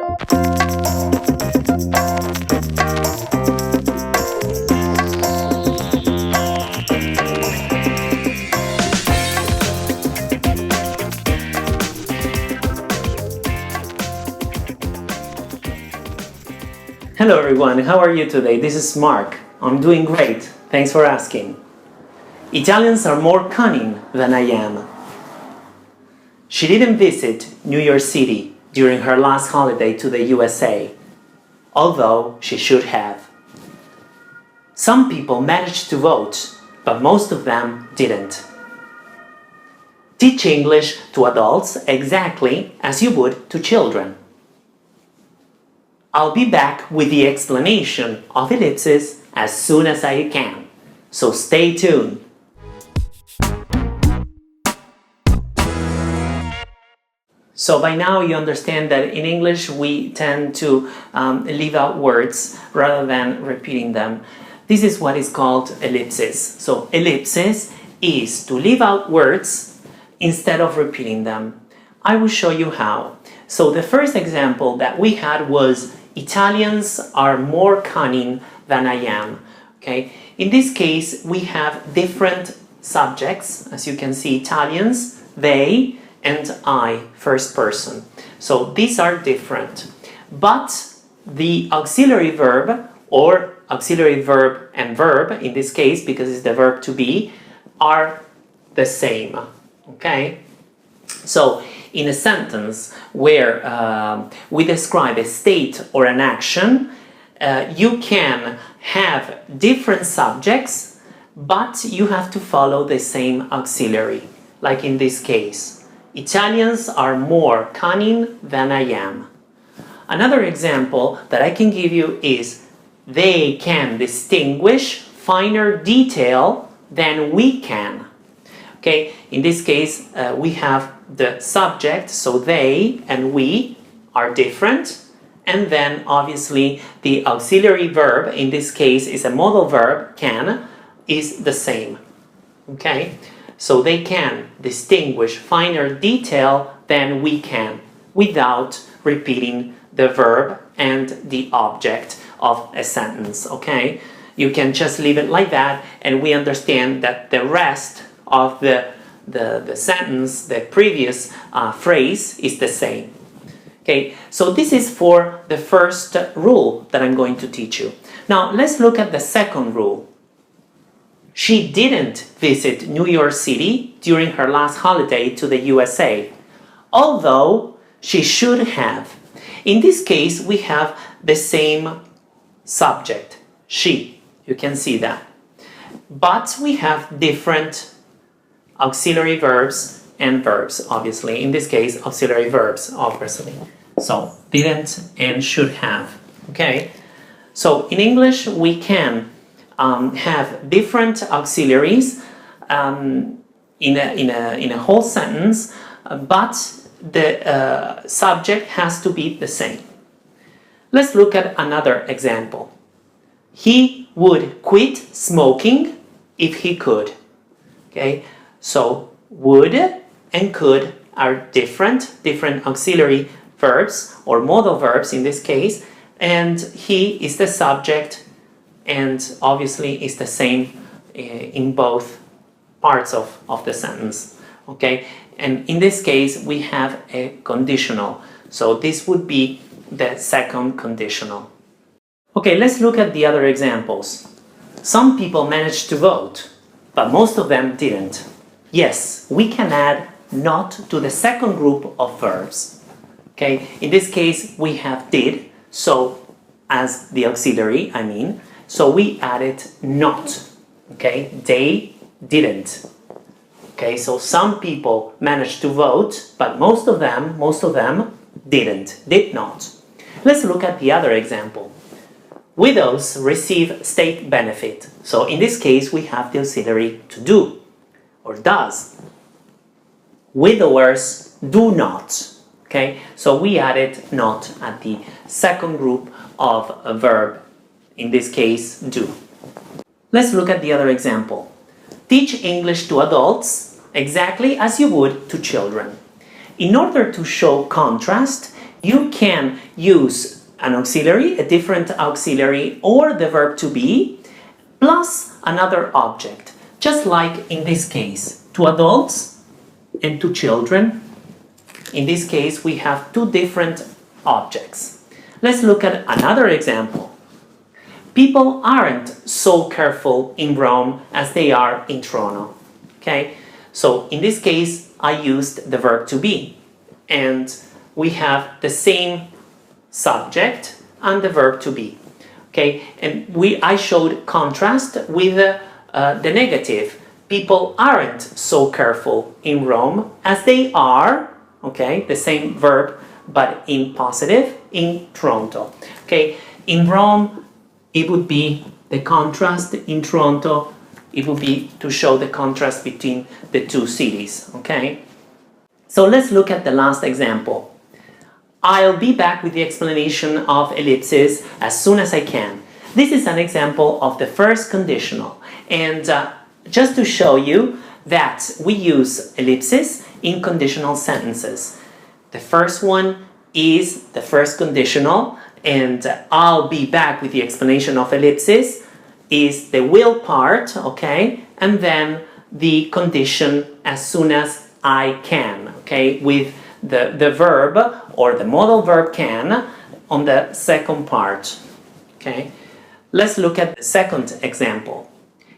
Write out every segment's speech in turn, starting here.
Hello everyone, how are you today? This is Mark. I'm doing great, thanks for asking. Italians are more cunning than I am. She didn't visit New York City during her last holiday to the USA, although she should have. Some people managed to vote, but most of them didn't. Teach English to adults exactly as you would to children. I'll be back with the explanation of ellipses as soon as I can, so stay tuned. So by now you understand that in English we tend to leave out words rather than repeating them. This is what is called ellipsis. So ellipsis is to leave out words instead of repeating them. I will show you how. So the first example that we had was Italians are more cunning than I am. Okay? In this case, we have different subjects. As you can see, Italians, they, and I, first person. So these are different. But the auxiliary verb, or auxiliary verb and verb, in this case, because it's the verb to be, are the same. Okay? So, in a sentence where we describe a state or an action, you can have different subjects, but you have to follow the same auxiliary. Like in this case, Italians are more cunning than I am. Another example that I can give you is they can distinguish finer detail than we can. Okay, in this case, we have the subject, so they and we are different, and then obviously the auxiliary verb, in this case is a modal verb, can, is the same. Okay, so they can distinguish finer detail than we can without repeating the verb and the object of a sentence. Okay, you can just leave it like that, and we understand that the rest of the sentence, the previous phrase is the same. Okay, so this is for the first rule that I'm going to teach you. Now let's look at the second rule. She didn't visit New York City during her last holiday to the USA, although she should have. In this case, we have the same subject, she. You can see that. But we have different auxiliary verbs and verbs, obviously. In this case, auxiliary verbs, obviously. So, didn't and should have. Okay? So, in English, we can have different auxiliaries in a whole sentence, but the subject has to be the same. Let's look at another example. He would quit smoking if he could. Okay? So, would and could are different auxiliary verbs, or modal verbs in this case, and he is the subject, and obviously is the same in both parts of the sentence. Okay? And in this case, we have a conditional. So, this would be the second conditional. Okay, let's look at the other examples. Some people managed to vote, but most of them didn't. Yes, we can add not to the second group of verbs. Okay, in this case we have did, so as the auxiliary, so we added not. Okay, they didn't. Okay, so some people managed to vote, but most of them did not. Let's look at the other example. Widows receive state benefit. So in this case we have the auxiliary to do, or does. Widowers do not. Okay, so we added not at the second group of a verb, in this case do. Let's look at the other example. Teach English to adults exactly as you would to children. In order to show contrast, You can use an auxiliary, a different auxiliary, or the verb to be, plus another object, just like in this case, to adults and to children. In this case, we have two different objects. Let's look at another example. People aren't so careful in Rome as they are in Toronto. Okay? So in this case, I used the verb to be, and we have the same subject and the verb to be. Okay? And I showed contrast with the negative. People aren't so careful in Rome as they are, okay, the same verb but in positive, in Toronto. Okay, in Rome it would be the contrast, in Toronto it would be to show the contrast between the two cities. Okay, so let's look at the last example. I'll be back with the explanation of ellipses as soon as I can. This is an example of the first conditional, and just to show you that we use ellipses in conditional sentences. The first one is the first conditional, and I'll be back with the explanation of ellipses is the will part, okay, and then the condition as soon as I can, okay, with the verb or the modal verb can on the second part, okay. Let's look at the second example.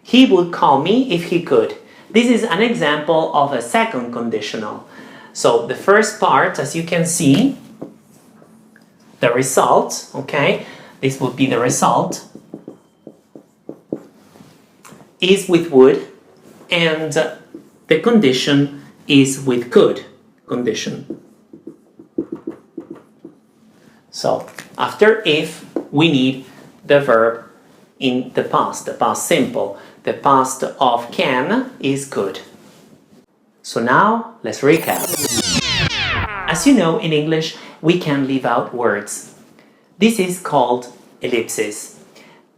He would call me if he could. This is an example of a second conditional. So the first part, as you can see, the result, okay, this would be the result, is with would, and the condition is with could condition. So after if, we need the verb in the past simple. The past of can is could. So now, let's recap. As you know, in English, we can leave out words. This is called ellipses.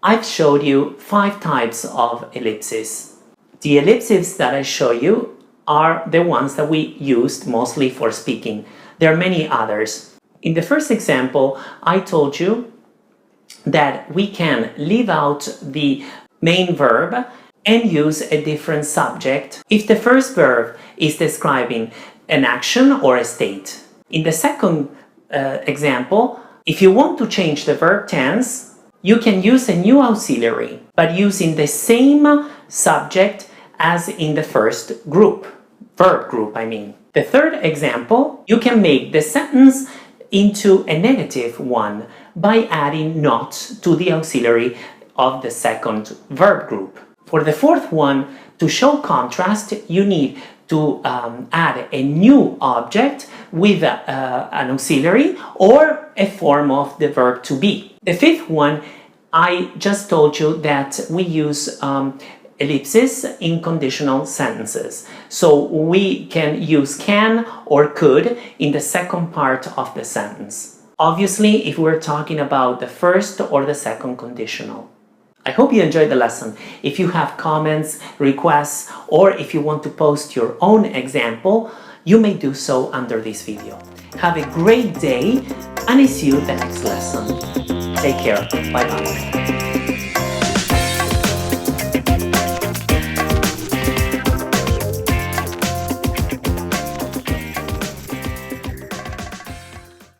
I've showed you 5 types of ellipses. The ellipses that I show you are the ones that we used mostly for speaking. There are many others. In the first example, I told you that we can leave out the main verb and use a different subject if the first verb is describing an action or a state. In the second example, if you want to change the verb tense, you can use a new auxiliary, but using the same subject as in the first group, verb group, I mean. The third example, you can make the sentence into a negative one by adding not to the auxiliary of the second verb group. For the fourth one, to show contrast, you need to add a new object with an auxiliary or a form of the verb to be. The fifth one, I just told you that we use ellipses in conditional sentences. So we can use can or could in the second part of the sentence. Obviously, if we're talking about the first or the second conditional. I hope you enjoyed the lesson. If you have comments, requests, or if you want to post your own example, you may do so under this video. Have a great day, and I see you in the next lesson. Take care. Bye-bye.